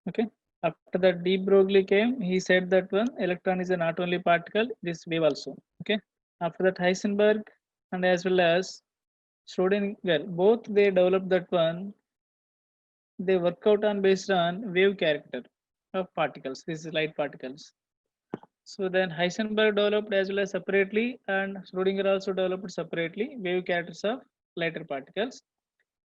Okay. After that, de Broglie came. He said that one electron is a not only particle, it is wave also. Okay. After that, Heisenberg and as well as Schrodinger, both they developed that one. They work out on based on wave character of particles. This is light particles. So then Heisenberg developed as well as separately, and Schrodinger also developed separately wave characters of lighter particles.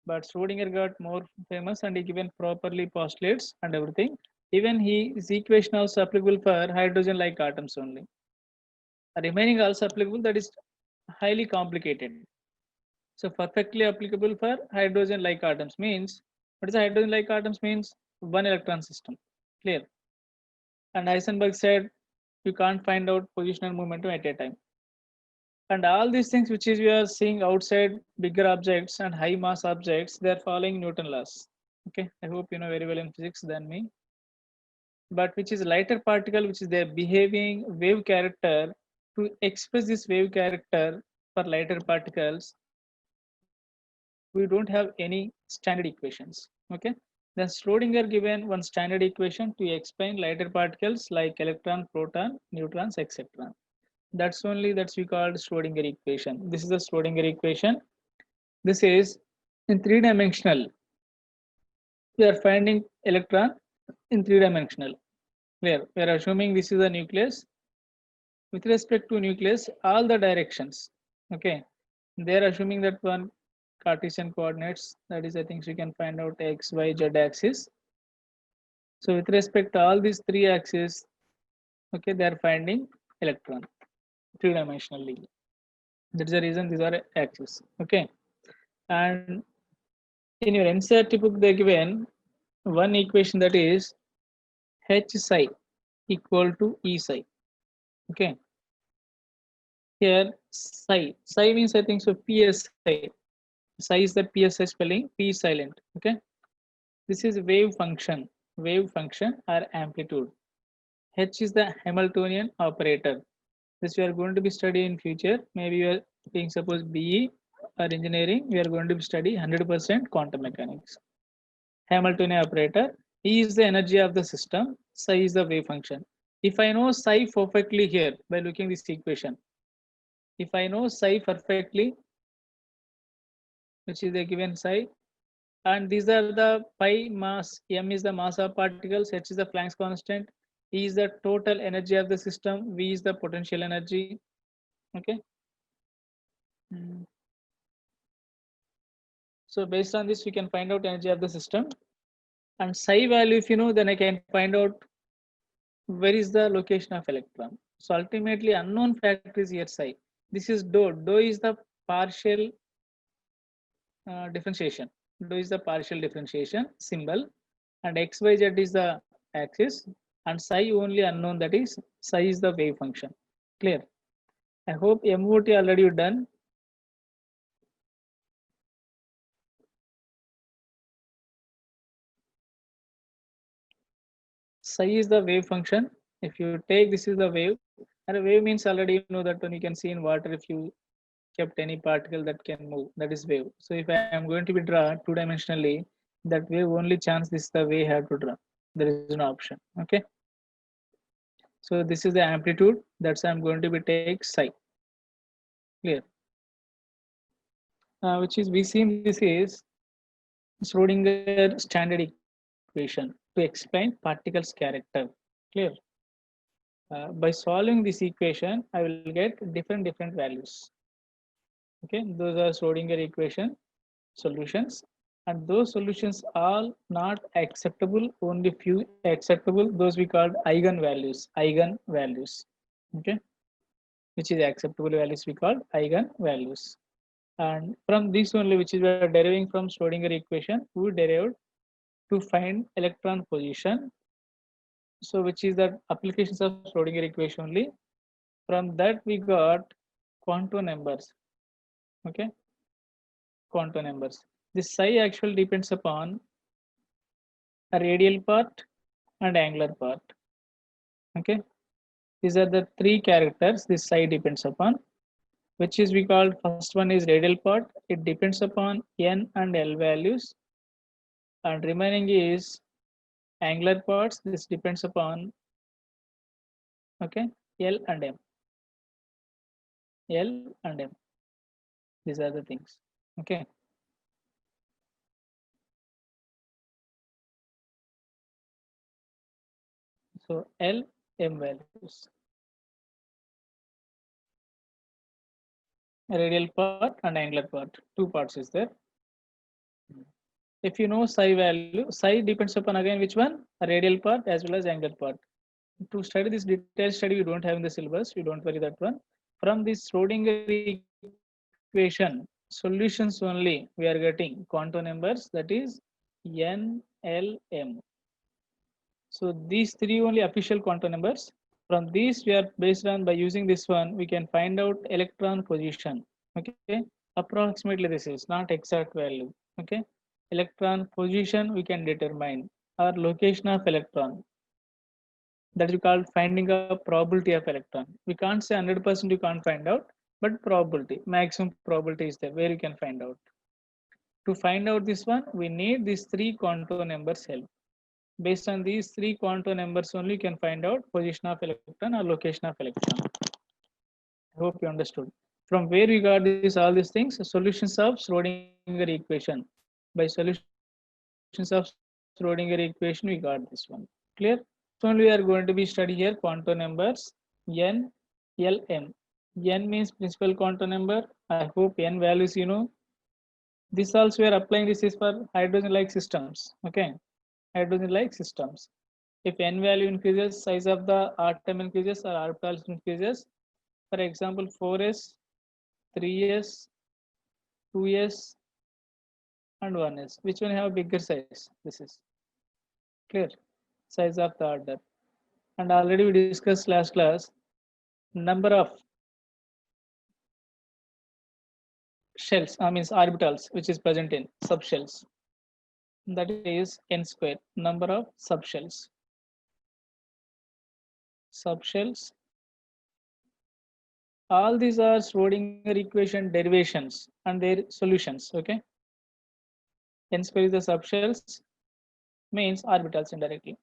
But Schrodinger got more famous and he given properly postulates and everything. Even his equation also applicable for hydrogen-like atoms only. Remaining also applicable, that is highly complicated. So perfectly applicable for hydrogen-like atoms means, what is hydrogen-like atoms means? One electron system. Clear. And Heisenberg said you can't find out positional momentum at a time. And all these things which is we are seeing outside bigger objects and high mass objects, they are following Newton laws. Okay, I hope you know very well in physics than me. But which is lighter particle, which is their behaving wave character. To express this wave character for lighter particles, we don't have any standard equations. Okay, then Schrodinger given one standard equation to explain lighter particles like electron, proton, neutrons, etc. That's we called Schrodinger equation. This is the Schrodinger equation. This is in three-dimensional. We are finding electron in three-dimensional. Where we are assuming this is the nucleus. With respect to nucleus, all the directions. Okay, they are assuming that one Cartesian coordinates. That is, I think we can find out x, y, z axis. So with respect to all these three axes, okay, they are finding electron three-dimensionally. That's the reason these are axes. Okay, and in your NCERT book, they given one equation that is H psi equal to E psi. Okay. Here psi means I think so PSI. Psi is the PSI spelling, P silent. Okay. This is wave function or amplitude. H is the Hamiltonian operator. This we are going to be studying in future. Maybe you are being suppose BE or engineering. We are going to be study 100% quantum mechanics. Hamiltonian operator. E is the energy of the system. Psi is the wave function. If I know psi perfectly here by looking this equation, if I know psi perfectly, which is the given psi, and these are the pi mass, m is the mass of particles, h is the Planck's constant, E is the total energy of the system, V is the potential energy. Okay. So based on this, we can find out energy of the system. And psi value, if you know, then I can find out where is the location of electron. So ultimately, unknown factor is here psi. This is dou. Dou is the partial differentiation. Dou is the partial differentiation symbol, and xyz is the axis, and psi only unknown, that is psi is the wave function. Clear? I hope MOT already done. Psi is the wave function. If you take this is the wave, and a wave means already you know that when you can see in water, if you kept any particle that can move, that is wave. So if I am going to be draw two-dimensionally, that wave only chance this is the way I have to draw. There is no option. Okay. So this is the amplitude. That's I'm going to be take psi. Clear? Which is we seen this is Schrodinger standard equation to explain particles character. Clear? By solving this equation, I will get different values. Okay, those are Schrodinger equation solutions, and those solutions are not acceptable. Only few acceptable. Those we called eigenvalues. Eigenvalues. Okay, which is acceptable values we called eigenvalues. And from this only, which is we are deriving from Schrodinger equation, we derived to find electron position. So which is the applications of Schrodinger equation only. From that we got quantum numbers. Okay, quantum numbers. This psi actually depends upon a radial part and angular part. Okay, these are the three characters this psi depends upon, which is we called first one is radial part. It depends upon n and l values, and remaining is Angular parts, this depends upon, okay, L and M. L and M. These are the things. Okay. So L, M values. Radial part and angular part. Two parts is there. If you know psi value, psi depends upon again which one? A radial part as well as angular part. To study this detailed study, you don't have in the syllabus. You don't worry that one. From this Schrodinger equation, solutions only we are getting quantum numbers, that is N, L, M. So these three only official quantum numbers. From these, we are based on by using this one, we can find out electron position. Okay, approximately this is not exact value. Okay, electron position we can determine, or location of electron. That is called finding a probability of electron. We can't say 100% you can't find out, but probability, maximum probability is there where you can find out. To find out this one, we need these three quantum numbers help. Based on these three quantum numbers only, you can find out position of electron or location of electron. I hope you understood. From where we got this all these things, solutions of Schrodinger equation. By solutions of Schrodinger equation, we got this one. Clear? So only we are going to be study here quantum numbers N, L, M. N means principal quantum number. I hope N values you know. This also we are applying, this is for hydrogen like systems. Okay, hydrogen like systems. If N value increases, size of the atom increases or orbitals increases. For example, 4s, 3s, 2s, and 1s. Which one have bigger size? This is clear. Size of the order. And already we discussed last class number of shells, means orbitals, which is present in subshells. That is n square, number of subshells. Subshells. All these are Schrodinger equation derivations and their solutions. Okay. N square is the subshells, means orbitals indirectly.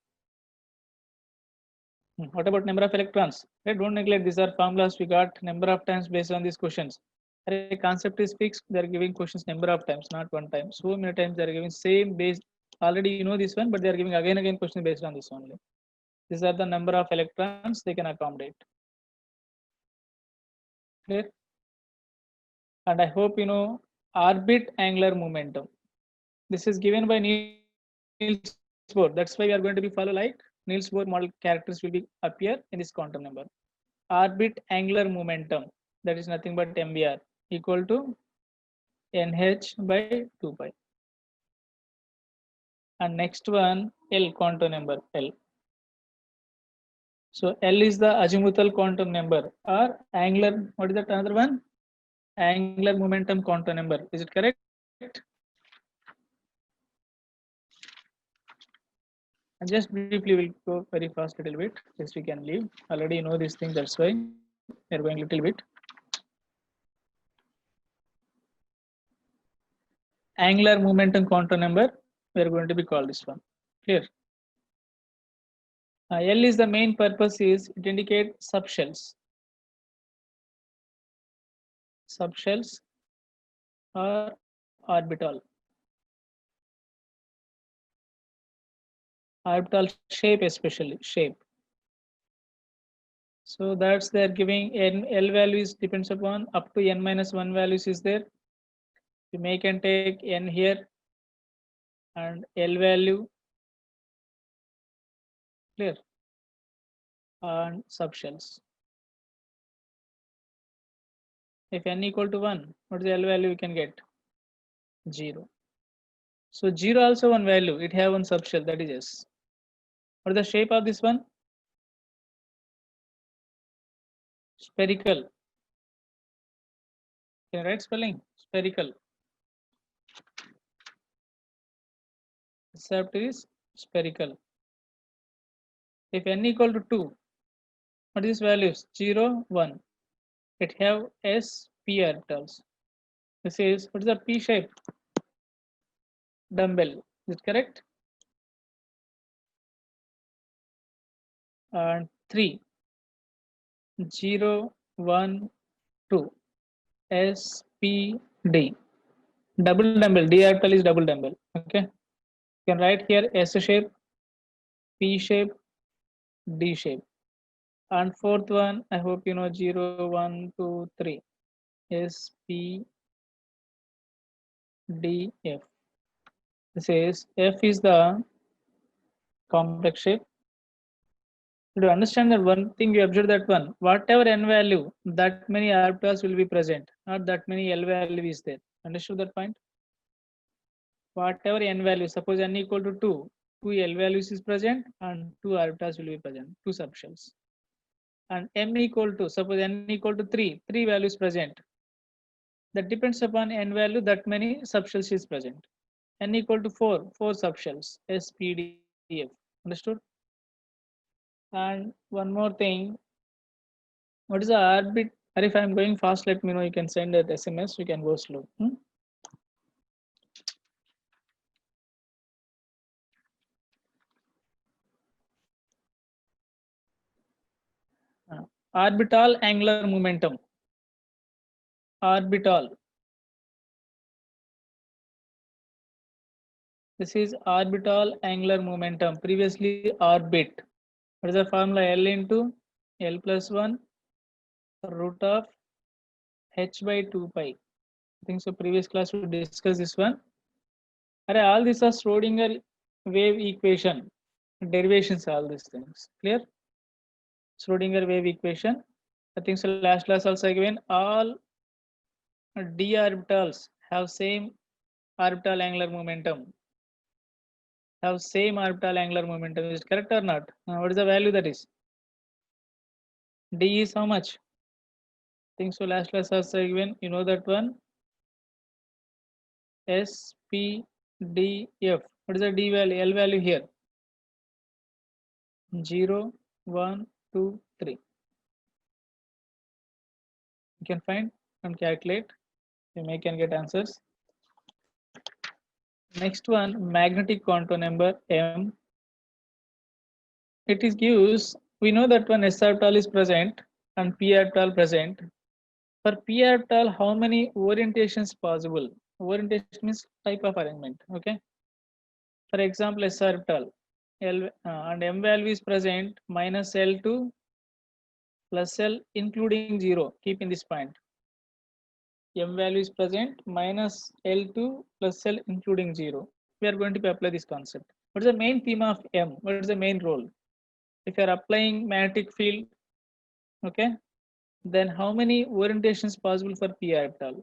What about number of electrons? Right, don't neglect, these are formulas we got number of times based on these questions. The concept is fixed, they are giving questions number of times, not one time. So many times they are giving same base. Already you know this one, but they are giving again questions based on this only. These are the number of electrons they can accommodate. Clear? And I hope you know orbit angular momentum. This is given by Niels Bohr. That's why we are going to be follow like Niels Bohr model characters will be appear in this quantum number. Orbit angular momentum, that is nothing but MBR equal to NH by 2 pi. And next one, L quantum number L. So L is the azimuthal quantum number or angular. What is that another one? Angular momentum quantum number. Is it correct? And just briefly, we'll go very fast a little bit. Just we can leave. Already you know these things. That's why we're going a little bit. Angular momentum quantum number. We're going to be called this one. Clear? L is the main purpose is it indicates subshells. Subshells or orbital. Orbital shape especially shape. So that's they're giving n L values depends upon up to n minus 1 values is there. You may can take n here and L value clear and subshells. If n equal to 1, what is the L value we can get? 0. So 0 also one value, it have one subshell, that is S. What is the shape of this one? Spherical. Can you write spelling? Spherical. Receptor is spherical. If n equal to 2, what is values? 0, 1. It have S, P orbitals. This is, what is the P shape? Dumbbell. Is it correct? and 3, 0, 1, 2, S, P, D. Double dumbbell, D orbital is double dumbbell. Okay. You can write here S shape, P shape, D shape. And fourth one, I hope you know 0, 1, 2, 3. S, P, D, F. This is F is the complex shape. To understand that one thing, you observe that one, whatever n value, that many orbitals will be present, not that many L value is there. Understood that point? Whatever n value, suppose n equal to 2, 2 L values is present and 2 orbitals will be present, 2 subshells. And m equal to, suppose n equal to 3, 3 values present. That depends upon n value, that many subshells is present. N equal to 4, 4 subshells, S, P, D, F. Understood? And one more thing, what is the orbit? Or if I'm going fast, let me know. You can send that SMS. You can go slow. Orbital angular momentum. Orbital. This is orbital angular momentum. Previously orbit. What is the formula? L into L plus 1 root of h by 2 pi. I think so. Previous class we discussed this one. All these are Schrodinger wave equation derivations. All these things clear. Schrodinger wave equation. I think so. Last class also given all d orbitals have same orbital angular momentum. Have same orbital angular momentum. Is it correct or not? What is the value that is? D is how much? I think so. Last class also given. You know that one. S, P, D, F. What is the D value? L value here? 0, 1, 2, 3. You can find and calculate. You may can get answers. Next one, magnetic contour number M. It is gives, we know that one S orbital is present and P orbital present. For P orbital, how many orientations possible? Orientation means type of arrangement. Okay. For example, S orbital, L and M value is present minus L to plus L including 0. Keep in this point. M value is present minus L2 plus L including 0. We are going to apply this concept. What is the main theme of M? What is the main role? If you are applying magnetic field, okay, then how many orientations possible for P orbital?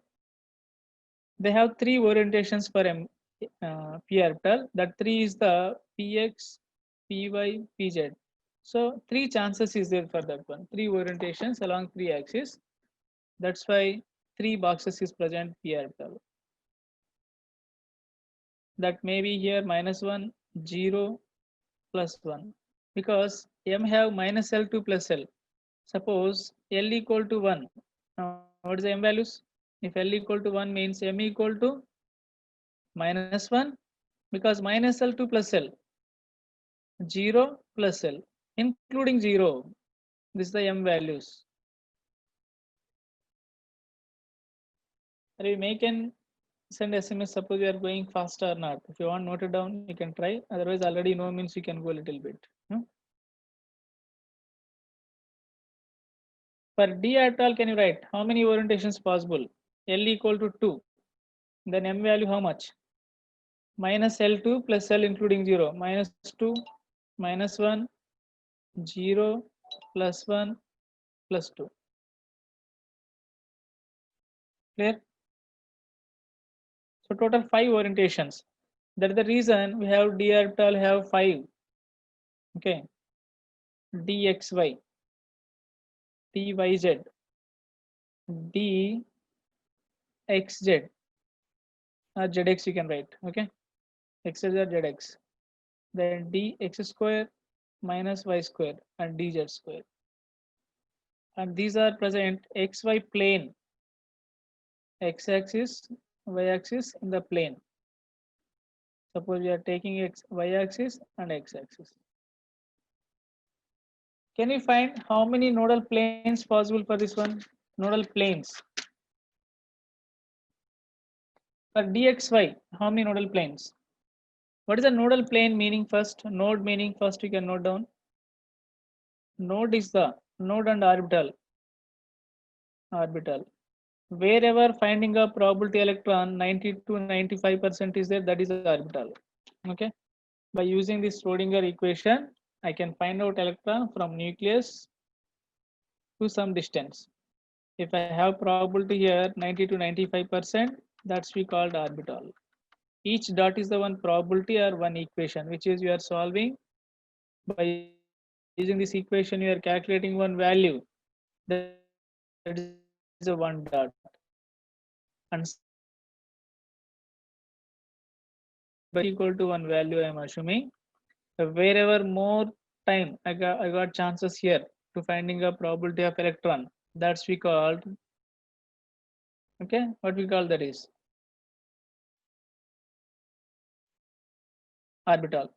They have 3 orientations for P orbital. That 3 is the Px, Py, Pz. So 3 chances is there for that one. 3 orientations along 3 axes. That's why 3 boxes is present P orbital. That may be here minus 1, 0, plus 1. Because M have minus L2 plus L. Suppose L equal to 1. Now what is the M values? If L equal to 1 means M equal to minus 1. Because minus L2 plus L. 0 plus L. Including 0. This is the M values. We make an send SMS. Suppose you are going fast or not. If you want note it down, you can try. Otherwise, already know means you can go a little bit. For D orbital, can you write how many orientations possible? L equal to 2. Then M value how much? Minus L2 plus L including 0. Minus 2, minus 1, 0, plus 1, plus 2. Clear? So total 5 orientations. That's the reason we have D orbital have 5. Okay. DXY, DYZ, DXZ, or ZX you can write. Okay. XZ or ZX. Then dx square minus y square and dz square. And these are present xy plane, x-axis, y-axis in the plane. Suppose we are taking y-axis and x-axis. Can we find how many nodal planes possible for this one? Nodal planes. For dxy, how many nodal planes? What is the nodal plane meaning first? Node meaning first you can note down. Node is the node and orbital. Orbital. Wherever finding a probability electron 90 to 95% is there, that is orbital. Okay. By using this Schrodinger equation, I can find out electron from nucleus to some distance. If I have probability here 90 to 95%, that's we called orbital. Each dot is the one probability or one equation, which is you are solving by using this equation. You are calculating one value, that is a one dot, and by equal to one value. I am assuming wherever more time I got chances here to finding a probability of electron. That's we called, okay. What we call that is orbital.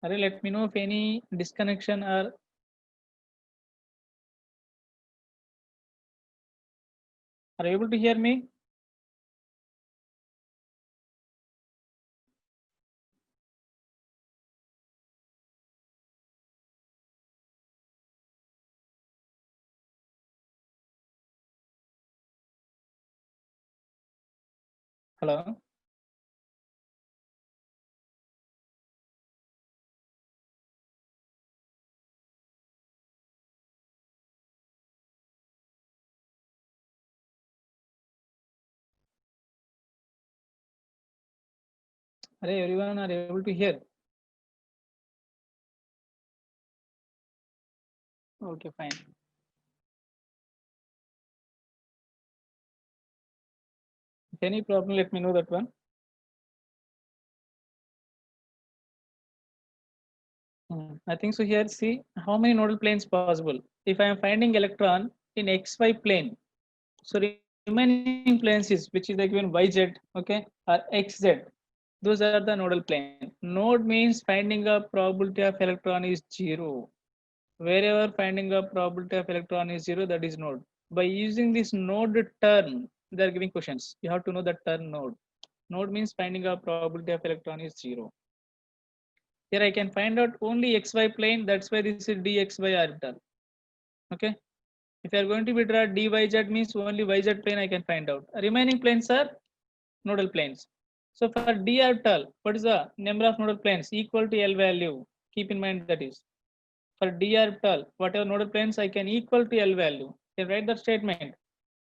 Let me know if any disconnection or are you able to hear me? Hello. Everyone are able to hear? Okay, fine. If any problem, let me know that one. I think so. Here, see how many nodal planes possible. If I am finding electron in xy plane, so remaining planes is which is like given yz, okay, or xz. Those are the nodal plane. Node means finding a probability of electron is zero. Wherever finding a probability of electron is zero, that is node. By using this node term, they are giving questions. You have to know the term node. Node means finding a probability of electron is zero. Here I can find out only xy plane. That's why this is dxy orbital. Okay. If you are going to be draw dyz means only yz plane I can find out. Remaining planes are nodal planes. So for d orbital, what is the number of nodal planes equal to L value? Keep in mind that is for d orbital, whatever nodal planes I can equal to L value. You write that statement.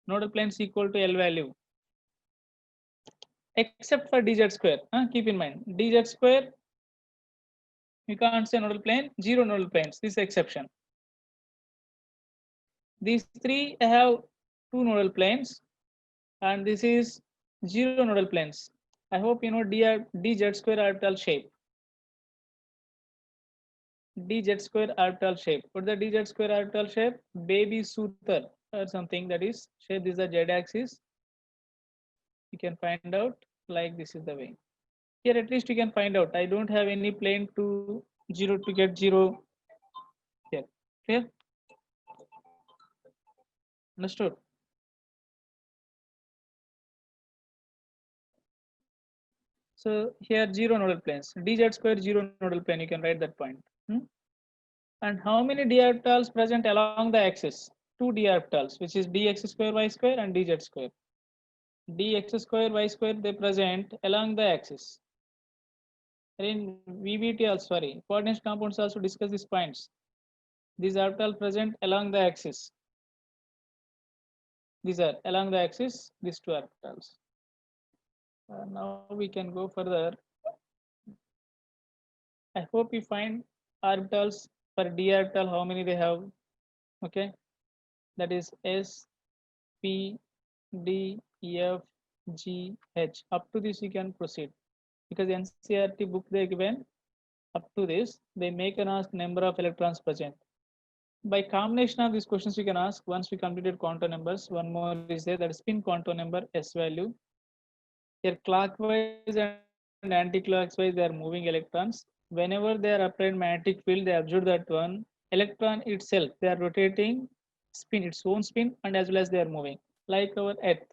Nodal planes equal to L value, except for dz square. Keep in mind dz square. You can't say nodal plane. Zero nodal planes. This is exception. These three have two nodal planes, and this is zero nodal planes. I hope you know dz square orbital shape. Dz square orbital shape. What is the dz square orbital shape? Baby Suter or something, that is shape. This is the z-axis. You can find out like this is the way. Here at least you can find out. I don't have any plane to zero to get zero here. Clear? Understood? So here zero nodal planes. Dz square zero nodal plane. You can write that point. And how many d orbitals present along the axis? Two d orbitals, which is dx square y square and dz square. Dx square y square they present along the axis. In VBT also, sorry, coordinate compounds also discuss these points. These orbitals present along the axis. These are along the axis, these two orbitals. Now we can go further. I hope you find orbitals for d orbital, how many they have. Okay, that is S, P, D, F, G, H. Up to this you can proceed, because NCERT book they given up to this, they make an ask number of electrons present. By combination of these questions we can ask once we completed quantum numbers. One more is there, that is spin quantum number S value. Here clockwise and and anti-clockwise they are moving electrons. Whenever they are applied magnetic field, they observe that one electron itself, they are rotating spin, its own spin, and as well as they are moving. Like our Earth,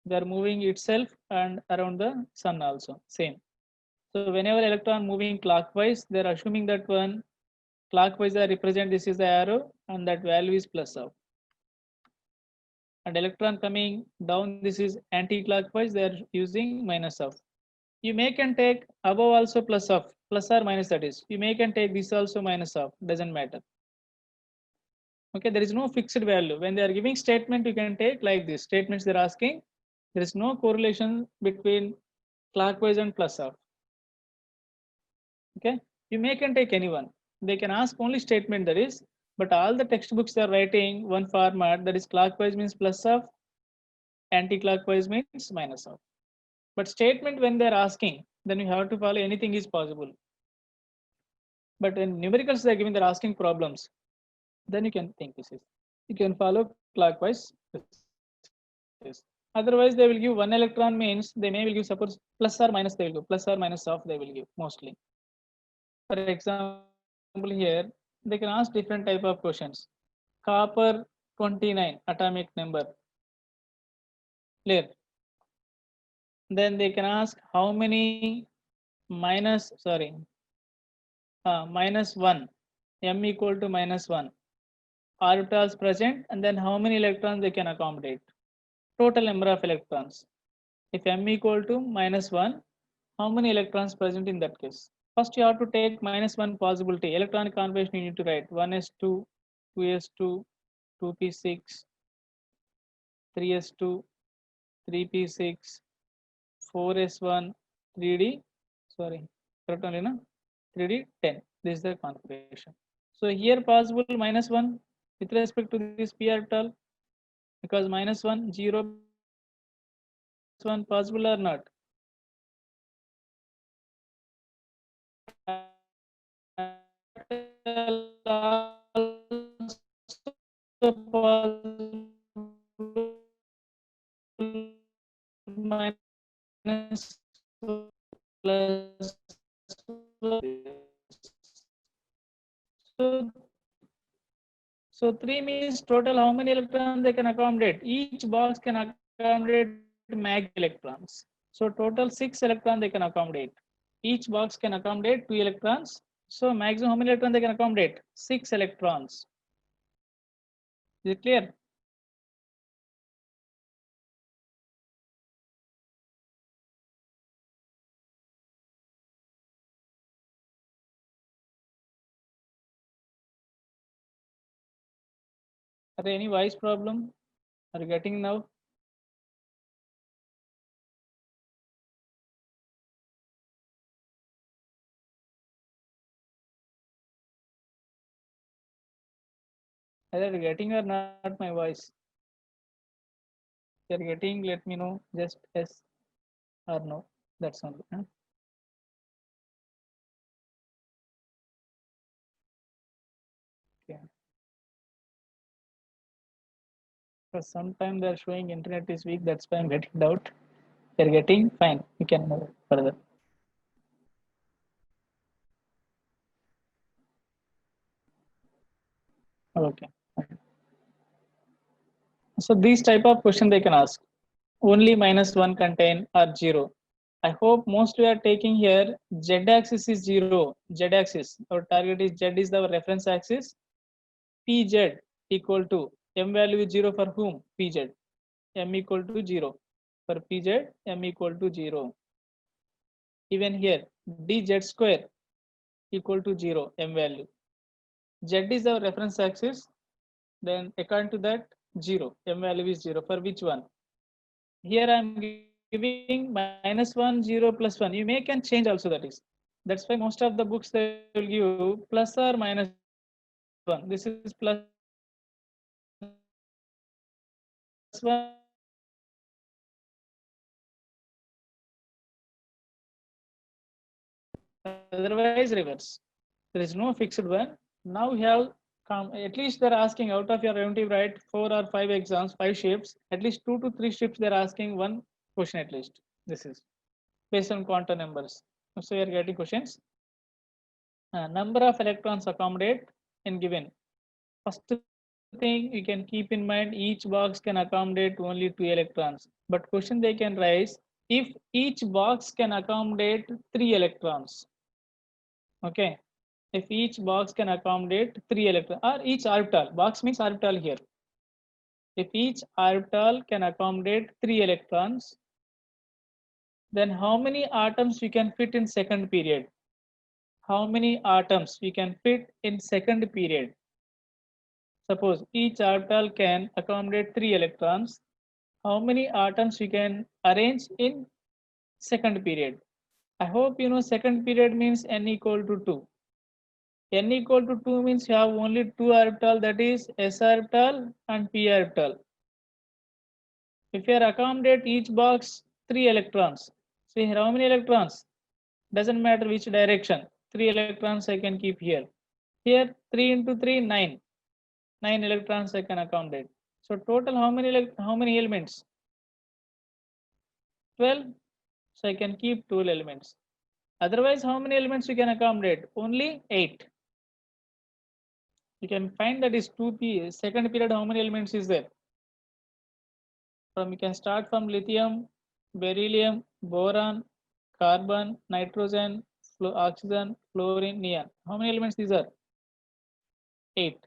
they are moving itself and around the sun also, same. So whenever electron moving clockwise, they are assuming that one clockwise they represent this is the arrow and that value is plus of. And electron coming down, this is anti-clockwise, they are using minus of. You may can take above also plus of, plus or minus, that is. You may can take this also minus of, doesn't matter. Okay, there is no fixed value. When they are giving statement, you can take like this. Statements they're asking, there is no correlation between clockwise and plus of. Okay, you may can take anyone. They can ask only statement, that is, but all the textbooks they are writing one format, that is clockwise means plus of, anti-clockwise means minus of. But statement when they're asking, then you have to follow anything is possible. But in numericals they're giving, they're asking problems, then you can think this is, you can follow clockwise. Otherwise they will give one electron means they may will give suppose plus or minus, they will give plus or minus of, they will give mostly. For example here they can ask different type of questions. Copper 29 atomic number, clear. Then they can ask how many minus minus 1, m equal to minus 1 orbitals present, and then how many electrons they can accommodate, total number of electrons. If m equal to minus 1, how many electrons present in that case? First you have to take minus 1 possibility. Electronic configuration you need to write 1s2, 2s2, 2p6, 3s2, 3p6, 4s1, 3d, correct only, na? 3d 10. This is the configuration. So here possible minus 1 with respect to this p orbital, because minus 1, 0 plus 1 possible or not? Minus plus. So 3 means total how many electrons they can accommodate? Each box can accommodate max electrons. So total 6 electrons they can accommodate. Each box can accommodate 2 electrons. So maximum how many electrons they can accommodate? 6 electrons. Is it clear? Are there any voice problem? Are you getting now? Are you getting or not my voice? If you're getting, let me know. Just yes or no. That's only. Huh? Okay. Because sometimes they're showing internet is weak. That's why I'm getting doubt. You're getting fine. You can move further. Okay. So these type of question they can ask. Only minus 1 contain or 0. I hope most we are taking here z axis is 0. Z axis. Our target is z is the reference axis. Pz equal to m value is 0 for whom? Pz. M equal to 0. For Pz, m equal to 0. Even here dz square equal to 0, m value. Z is our reference axis. Then according to that 0, m value is 0 for which one? Here I am giving minus 1, 0, plus 1. You may can change also, that is. That's why most of the books they will give plus or minus 1. This is plus 1. Otherwise reverse. There is no fixed one. Now we have at least they're asking out of your preventive right 4 or 5 exams, 5 shifts, at least 2 to 3 shifts they're asking one question at least. This is based on quantum numbers. So we are getting questions. Number of electrons accommodate in given. First thing you can keep in mind, each box can accommodate only 2 electrons. But question they can raise, if each box can accommodate 3 electrons. Okay. If each box can accommodate 3 electrons or each orbital, box means orbital here. If each orbital can accommodate 3 electrons, then how many atoms we can fit in second period? How many atoms we can fit in second period? Suppose each orbital can accommodate 3 electrons. How many atoms we can arrange in second period? I hope you know second period means n equal to 2. N equal to 2 means you have only 2 orbital, that is s orbital and p orbital. If you accommodate each box 3 electrons, see here how many electrons? Doesn't matter which direction. 3 electrons I can keep here. Here 3 into 3, 9. 9 electrons I can accommodate. So total how many elements? 12. So I can keep 12 elements. Otherwise, how many elements we can accommodate? Only 8. You can find that is 2p. Second period, how many elements is there? You can start from lithium, beryllium, boron, carbon, nitrogen, oxygen, fluorine, neon. How many elements these are? 8.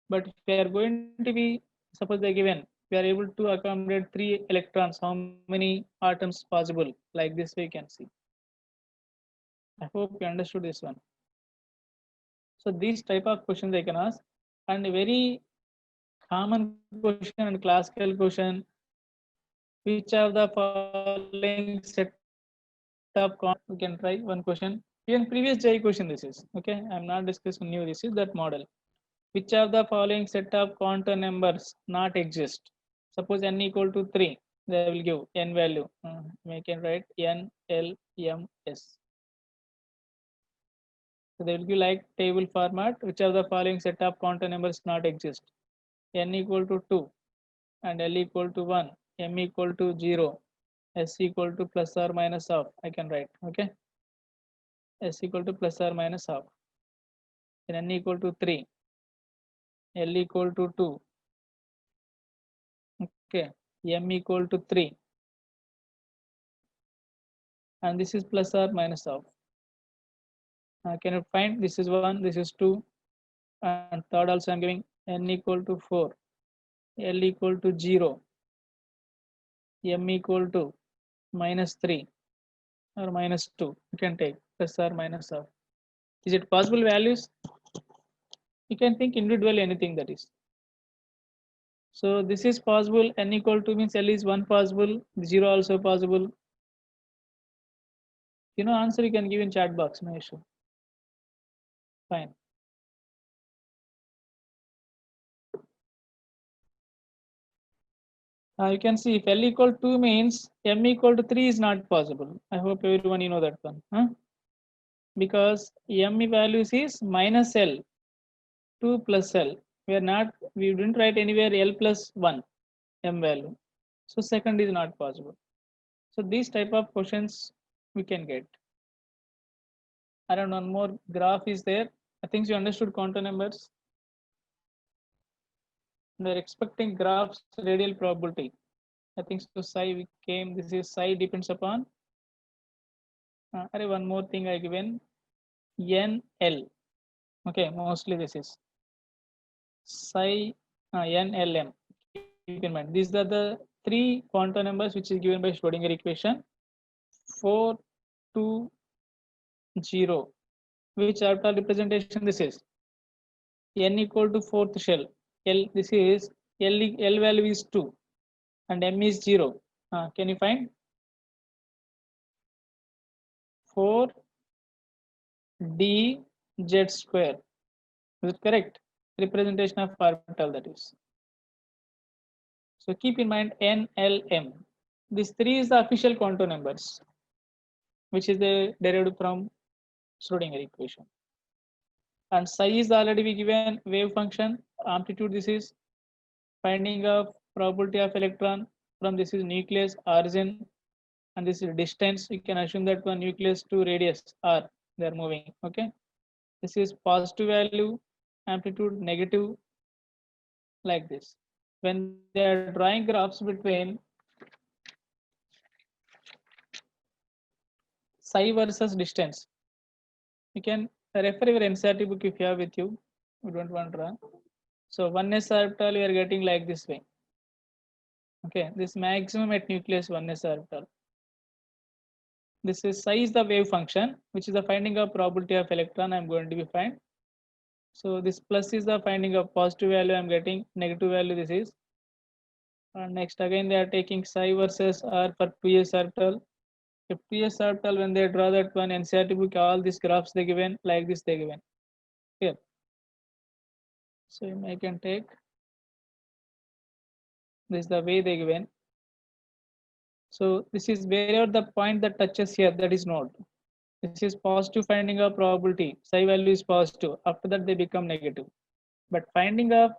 But if we are going to be, suppose they given, we are able to accommodate 3 electrons. How many atoms possible? Like this way you can see. I hope you understood this one. So these type of questions they can ask, and a very common question and classical question, which of the following set of we can try one question. Even previous JEE question this is. Okay, I'm not discussing new, this is that model. Which of the following set of quantum numbers not exist? Suppose n equal to 3, they will give n value. We can write n, l, m, s. So they will give like table format. Which of the following set of quantum numbers not exist? N equal to 2 and L equal to 1, M equal to 0, S equal to plus or minus half. I can write. Okay. S equal to plus or minus half. Then N equal to 3, L equal to 2. Okay. M equal to 3. And this is plus or minus half. Can you find this is 1, this is 2, and third also I'm giving n equal to 4, L equal to 0, M equal to minus 3 or minus 2. You can take plus or minus half. Is it possible values? You can think individually anything that is. So this is possible. N equal to means L is 1 possible, 0 also possible. You know answer you can give in chat box, no issue. Fine. You can see if L equal to 2 means M equal to 3 is not possible. I hope everyone you know that one. Huh? Because M values is minus L, 2 plus L. We didn't write anywhere L plus 1 M value. So second is not possible. So these type of questions we can get. Around one more graph is there. I think you understood quantum numbers. They're expecting graphs radial probability. I think so. Psi we came. This is psi depends upon. One more thing I given NL. Okay, mostly this is psi NLM. Keep in mind these are the 3 quantum numbers which is given by Schrodinger equation. 4, 2, 0. Which orbital representation this is? N equal to 4th shell. L this is L value is 2 and M is 0. Can you find 4 D Z square? Is it correct? Representation of orbital that is. So keep in mind N, L, M. These 3 is the official quantum numbers, which is derived from Schrodinger equation. And psi is already be given wave function. Amplitude this is finding of probability of electron from this is nucleus origin and this is distance. You can assume that one nucleus to radius r they are moving. Okay, this is positive value, amplitude negative, like this. When they are drawing graphs between psi versus distance, you can refer your NCERT book if you have with you. You don't want to run. So 1s orbital you are getting like this way. Okay, this maximum at nucleus 1s orbital. This is psi is the wave function, which is the finding of probability of electron I'm going to be find. So this plus is the finding of positive value I'm getting, negative value this is. And next again they are taking psi versus r for 2s orbital. If 2s orbital when they draw that one NCERT book, all these graphs they given like this they given. Here. So I can take this is the way they given. So this is wherever the point that touches here, that is node. This is positive finding of probability. Psi value is positive. After that they become negative. But finding of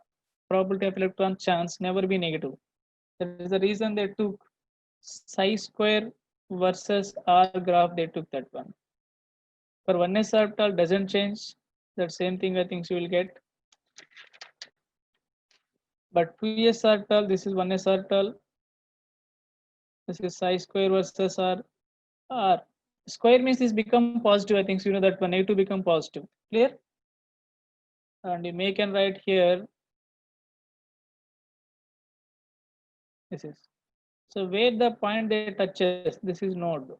probability of electron chance never be negative. That is the reason they took psi square versus r graph. They took that one. For 1s orbital doesn't change. That same thing I think you will get. But 2s orbital, this is 1s orbital. This is psi square versus r. Square means this become positive. I think so you know that one negative become positive. Clear? And you make and write here. This is. So where the point they touches, this is node.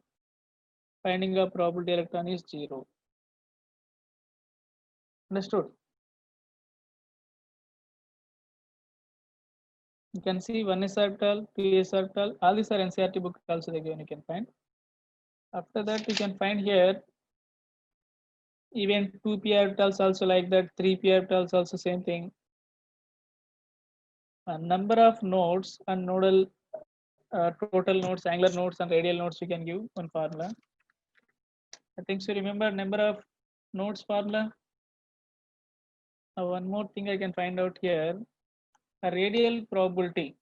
Finding a probability electron is 0. Understood? You can see 1s orbital, 2s orbital, all these are NCERT book also they given you can find. After that you can find here even 2p orbitals also like that, 3p orbitals also same thing. A number of nodes and nodal total nodes, angular nodes and radial nodes you can give one formula. I think so remember number of nodes formula. One more thing I can find out here, a radial probability.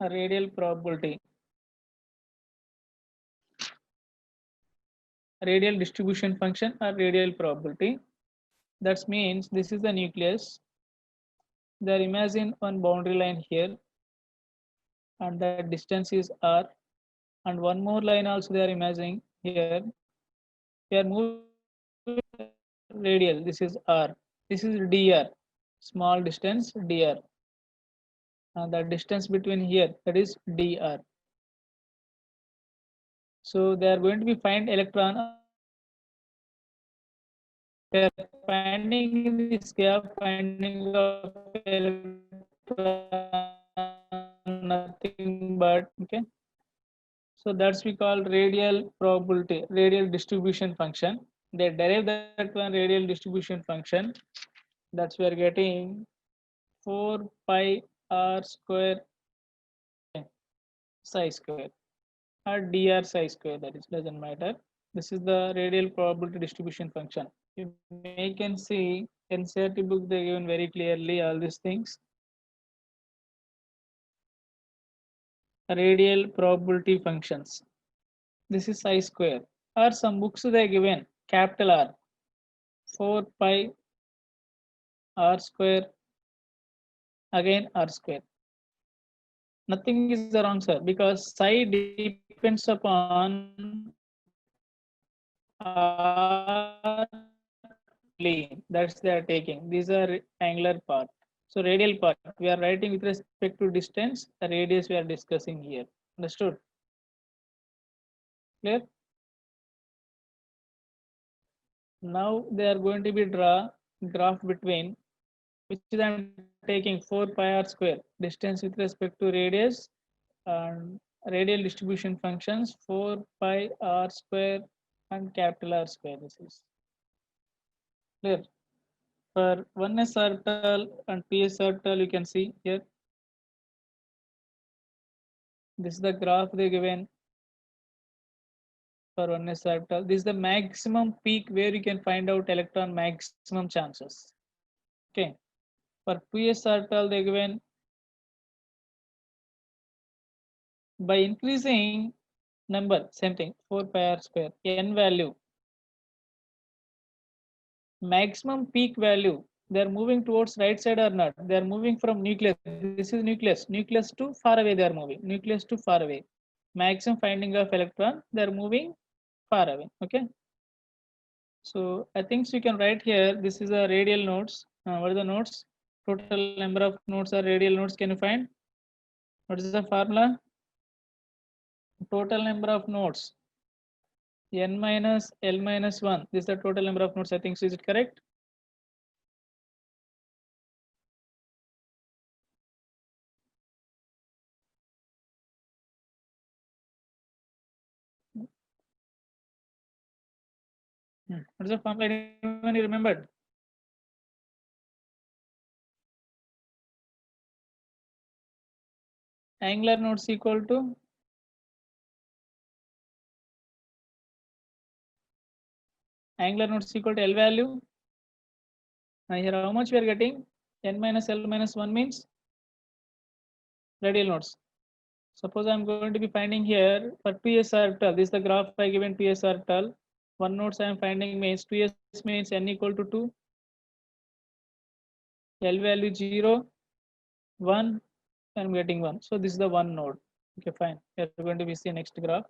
A radial probability. Radial distribution function or radial probability. That means this is the nucleus. They are imagine one boundary line here, and that distance is r, and one more line also they are imagining here. They are moving radial. This is r. This is dr. Small distance dr. And the distance between here, that is dr. So they are going to be find electron. They are finding this gap, finding of electron, nothing but okay. So that's we call radial probability, radial distribution function. They derive that one radial distribution function. That's we are getting 4 pi r square psi square or dr psi square. That is doesn't matter. This is the radial probability distribution function. You may can see NCERT book they given very clearly all these things. Radial probability functions. This is psi square. Or some books they given capital R 4 pi r square again r square. Nothing is wrong, sir, because psi depends upon r only. That's they are taking. These are angular part. So radial part we are writing with respect to distance. The radius we are discussing here. Understood? Clear? Now they are going to be draw graph between which is I'm taking 4 pi r square distance with respect to radius and radial distribution functions 4 pi r square and capital R square. This is clear. For 1s orbital and 2s orbital, you can see here. This is the graph they given for 1s orbital. This is the maximum peak where you can find out electron maximum chances. Okay. For 2s orbital, they given by increasing number, same thing, 4 pi r square, n value, maximum peak value, they are moving towards right side or not? They are moving from nucleus. This is nucleus. Nucleus to far away they are moving. Nucleus to far away. Maximum finding of electron, they are moving far away. Okay. So I think so you can write here. This is a radial nodes. What are the nodes? Total number of nodes are radial nodes. Can you find? What is the formula? Total number of nodes. N minus L minus 1. This is the total number of nodes. I think so. Is it correct? What is the formula? Anyone remembered? Angular nodes equal to angular nodes equal to L value. Here how much we are getting? N minus L minus 1 means radial nodes. Suppose I'm going to be finding here for 2s orbital. This is the graph I given 2s orbital. One nodes I am finding means 2s means n equal to 2. L value 0, 1. I'm getting 1. So this is the one node. Okay, fine. We are going to be see next graph.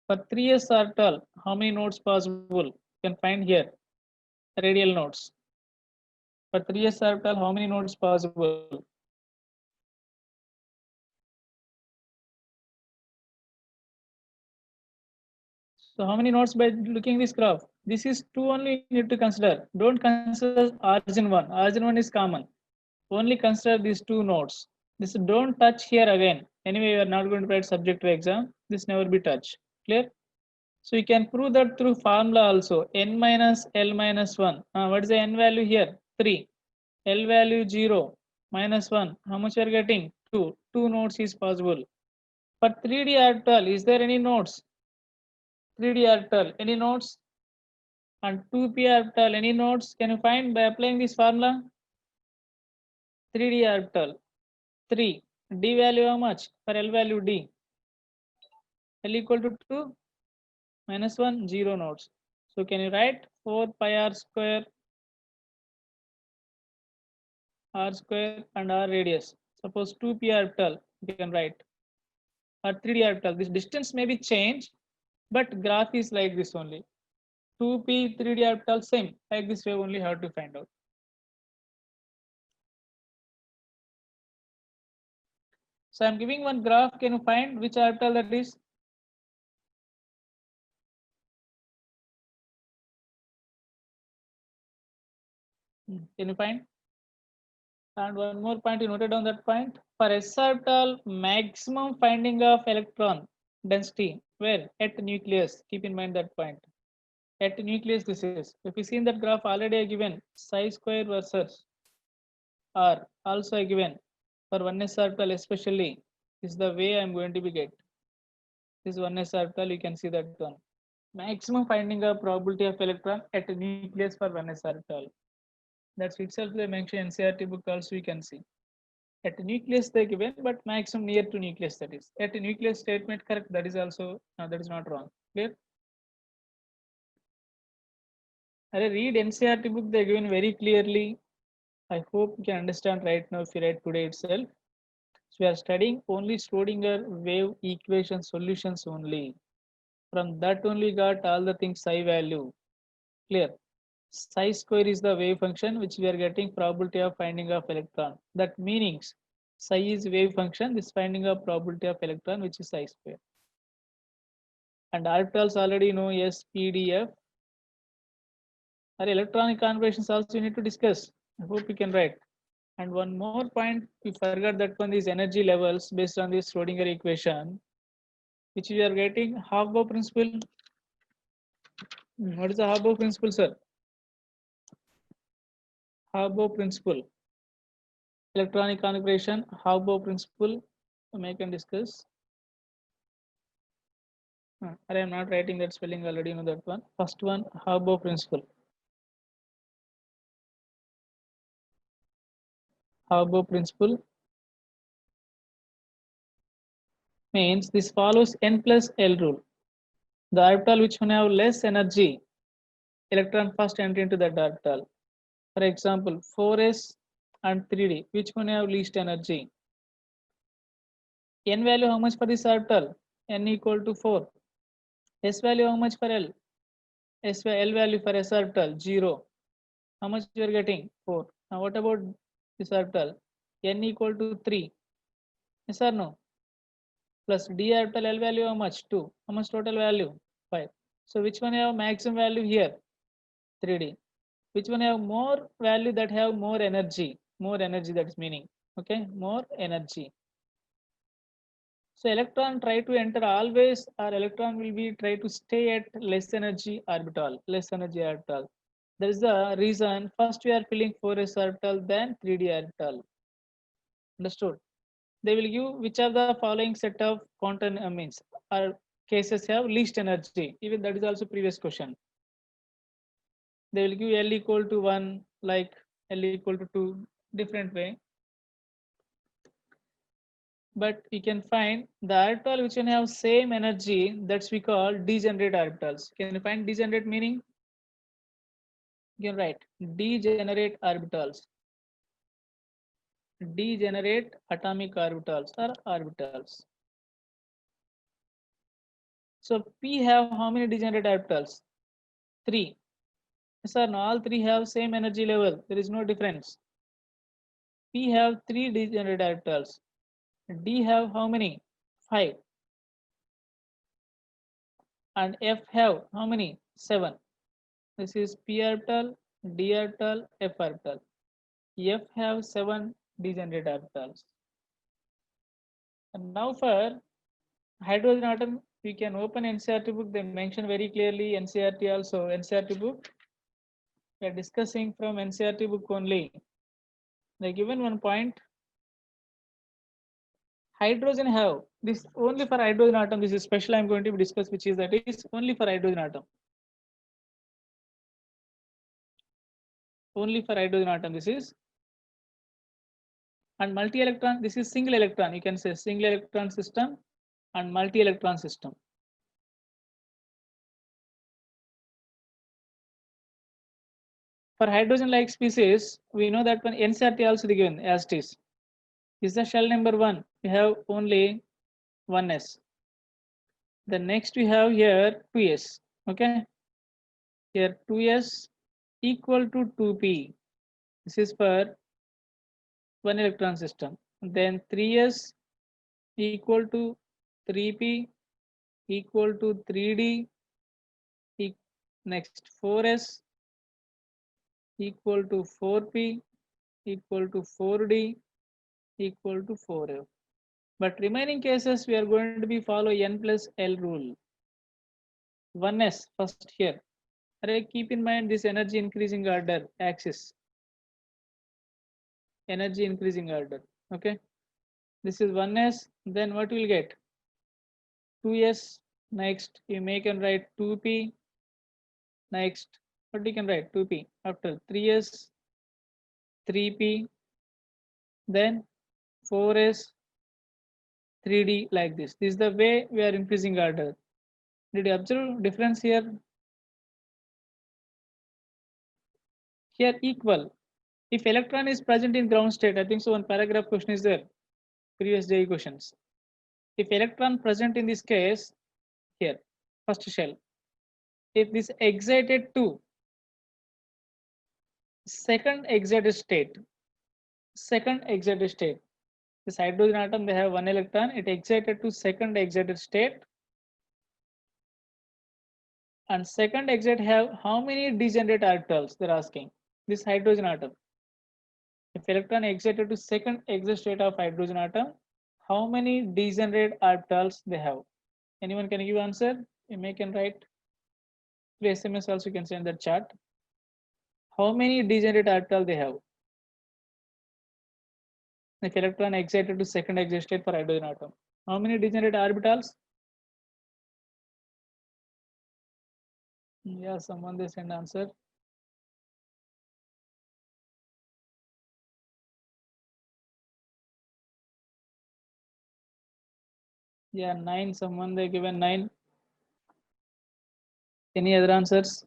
For 3s orbital, how many nodes possible? You can find here radial nodes. For 3s orbital, how many nodes possible? So how many nodes by looking this graph? This is two only you need to consider. Don't consider origin one. Origin one is common. Only consider these two nodes. This don't touch here again. Anyway, you are not going to write subjective exam. This never be touched. Clear? So you can prove that through formula also. N minus L minus 1. What is the N value here? 3. L value 0 minus 1. How much you are getting? 2. 2 nodes is possible. For 3D orbital, is there any nodes? 3D orbital, any nodes? And 2p orbital, any nodes can you find by applying this formula? 3d orbital, 3. D value how much? For L value D. L equal to 2 minus 1, 0 nodes. So can you write 4 pi r square and r radius? Suppose 2p orbital, you can write. Or 3d orbital, this distance may be changed, but graph is like this only. 2p, 3d orbital, same. Like this way only have to find out. So I'm giving one graph. Can you find which orbital that is? Can you find? And one more point, you noted down that point. For s orbital, maximum finding of electron density, where? At nucleus. Keep in mind that point. At nucleus, this is. If you see in that graph, already I given psi square versus r. Also I given for 1s orbital, especially, is the way I'm going to be get. This 1s orbital, you can see that one. Maximum finding of probability of electron at nucleus for 1s orbital. That's itself they mention NCERT book also you can see. At nucleus they given, but maximum near to nucleus that is. At nucleus statement correct, that is also, that is not wrong. Clear? I read NCERT book, they given very clearly. I hope you can understand right now if you read today itself. So we are studying only Schrodinger wave equation solutions only. From that only got all the things psi value. Clear? Psi square is the wave function which we are getting probability of finding of electron. That meanings psi is wave function, this finding of probability of electron which is psi square. And orbitals already know S, P, D, F. Or electronic configurations also you need to discuss. I hope you can write. And one more point, we forgot that one is energy levels based on this Schrodinger equation, which we are getting Haber principle. What is the Haber principle, sir? Haber principle. Electronic configuration, Haber principle. I can discuss. I am not writing that spelling already, you know that one. First one, Haber principle. Haber principle. means this follows n plus L rule. The orbital which one have less energy, electron first enter into that orbital. For example, 4s and 3d, which one have least energy? N value how much for this orbital? N equal to 4. S value how much for L? L value for S orbital 0. How much you are getting? 4. Now what about this orbital? N equal to 3. Yes or no? Plus D orbital L value how much? 2. How much total value? 5. So which one have maximum value here? 3D. Which one have more value, that have more energy? More energy, that is meaning. Okay, more energy. So electron try to enter always, or electron will be try to stay at less energy orbital, less energy orbital. That is the reason first we are filling 4s orbital, then 3d orbital. Understood? They will give which of the following set of quantum means or cases have least energy. Even that is also previous question. They will give L equal to 1, like L equal to 2, different way. But we can find the orbital which can have same energy, that's we call degenerate orbitals. Can you find degenerate meaning? You can write degenerate orbitals. Degenerate atomic orbitals or orbitals. So P have how many degenerate orbitals? 3. Yes or no? All 3 have same energy level. There is no difference. P have 3 degenerate orbitals. D have how many? 5. And F have how many? 7. This is P orbital, D orbital, F orbital. F have 7 degenerate orbitals. And now for hydrogen atom, we can open NCERT book. They mention very clearly NCERT also. NCERT book, we are discussing from NCERT book only. They given one point. Hydrogen have this only for hydrogen atom. This is special. I'm going to discuss, which is that is only for hydrogen atom. Only for hydrogen atom. This is, and multi-electron. This is single electron. You can say single electron system and multi-electron system. For hydrogen-like species, we know that when NCERT also given as it is the shell number 1. We have only 1s. The next we have here 2s. Okay, here 2s equal to 2p. This is for 1 electron system. Then 3s equal to 3p equal to 3d. Next 4s equal to 4p equal to 4d equal to 4f. But remaining cases we are going to be follow n plus L rule. 1s first here. Keep in mind this energy increasing order axis. Energy increasing order. Okay. This is 1s. Then what we'll get? 2s. Next you make and write 2p. Next what you can write? 2p. After 3s, 3p. Then 4s, 3d, like this. This is the way we are increasing order. Did you observe difference here? Here equal. If electron is present in ground state, I think so one paragraph question is there. Previous day questions. If electron present in this case, here, first shell. If this excited to second excited state, this hydrogen atom, they have 1 electron, it excited to second excited state. And second exit have how many degenerate orbitals? They're asking. This hydrogen atom. If electron excited to second exit state of hydrogen atom, how many degenerate orbitals they have? Anyone can give answer? You may can write. Through SMS also you can send the chat. How many degenerate orbital they have? If electron excited to second exit state for hydrogen atom, how many degenerate orbitals? Yeah, someone they send answer. Yeah, 9. Someone they given 9. Any other answers?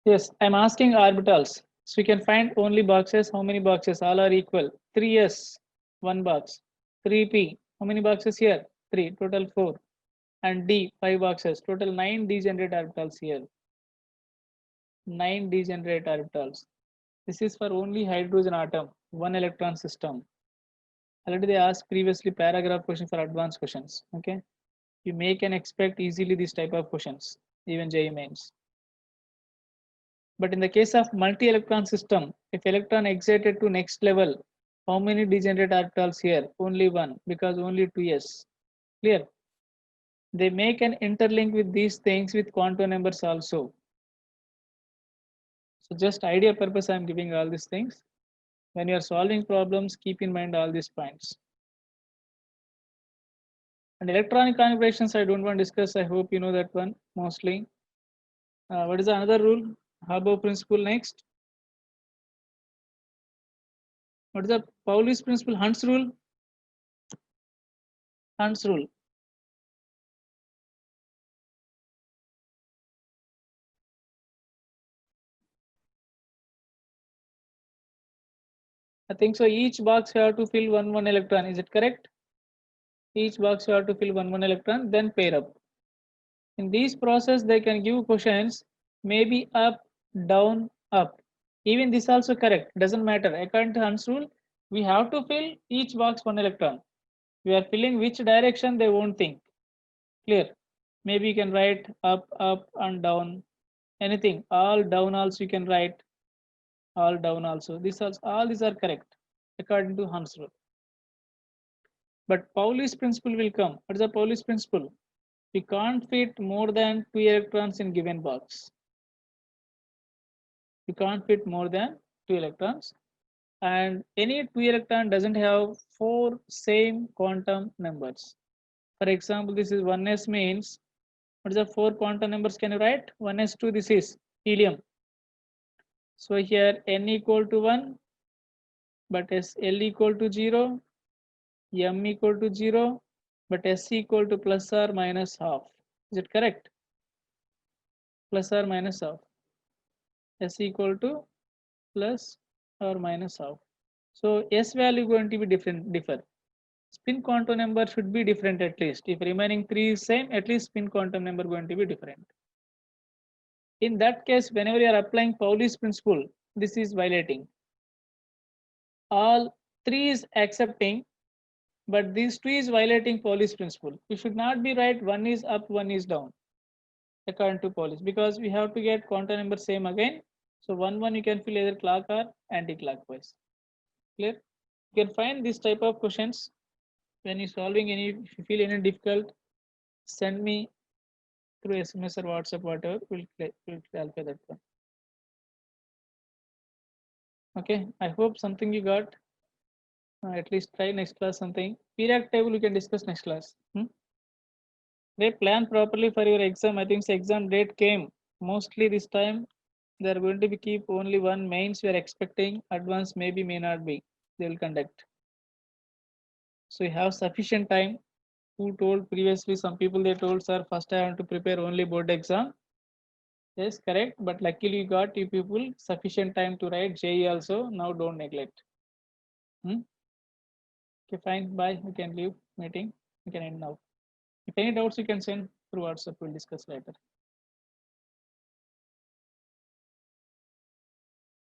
Yes, I'm asking orbitals. So we can find only boxes. How many boxes? All are equal. 3s, 1 box. 3p. How many boxes here? 3. Total 4. And d, 5 boxes. Total 9 degenerate orbitals here. 9 degenerate orbitals. This is for only hydrogen atom, 1 electron system. Already they asked previously paragraph question for advanced questions. Okay. You may can expect easily this type of questions, even JEE mains. But in the case of multi-electron system, if electron excited to next level, how many degenerate orbitals here? Only one, because only 2s. Clear? They make an interlink with these things with quantum numbers also. So just idea purpose, I'm giving all these things. When you are solving problems, keep in mind all these points. And electronic configurations, I don't want to discuss. I hope you know that one mostly. What is the another rule? Haber principle next. What is the Pauli's principle? Hund's rule? Hund's rule. I think so. Each box you have to fill one electron. Is it correct? Each box you have to fill one electron, then pair up. In this process, they can give questions maybe up, down, up. Even this also correct. Doesn't matter. According to Hund's rule, we have to fill each box one electron. We are filling which direction they won't think. Clear? Maybe you can write up, up, and down. Anything. All down also you can write. All down also. This also, all these are correct according to Hund's rule. But Pauli's principle will come. What is the Pauli's principle? We can't fit more than 2 electrons in given box. You can't fit more than 2 electrons. And any 2 electron doesn't have 4 same quantum numbers. For example, this is 1s means, what is the 4 quantum numbers can you write? 1s2, this is helium. So here n equal to 1, but L equal to 0, M equal to 0, but S equal to plus or minus half. Is it correct? Plus or minus half. S equal to plus or minus half. So S value going to be differ. Spin quantum number should be different at least. If remaining 3 is same, at least spin quantum number going to be different. In that case, whenever you are applying Pauli's principle, this is violating. All 3 is accepting, but these 2 is violating Pauli's principle. You should not be right, 1 is up, 1 is down, according to Pauli's, because we have to get quantum number same again. So 1 you can fill either clock or anti-clockwise. Clear? You can find this type of questions when you're solving any. If you feel any difficult, send me through SMS or WhatsApp, whatever. We'll clarify that one. Okay, I hope something you got. At least try next class something. Periodic table we can discuss next class. They plan properly for your exam. I think the exam date came. Mostly this time they are going to be keep only one mains we are expecting. Advance maybe may not be. They will conduct. So you have sufficient time. Who told previously? Some people they told, sir, first I have to prepare only board exam. Yes, correct. But luckily you got you people sufficient time to write JEE also. Now don't neglect. Okay, fine. Bye. We can leave meeting. We can end now. If any doubts, you can send through WhatsApp. We'll discuss later.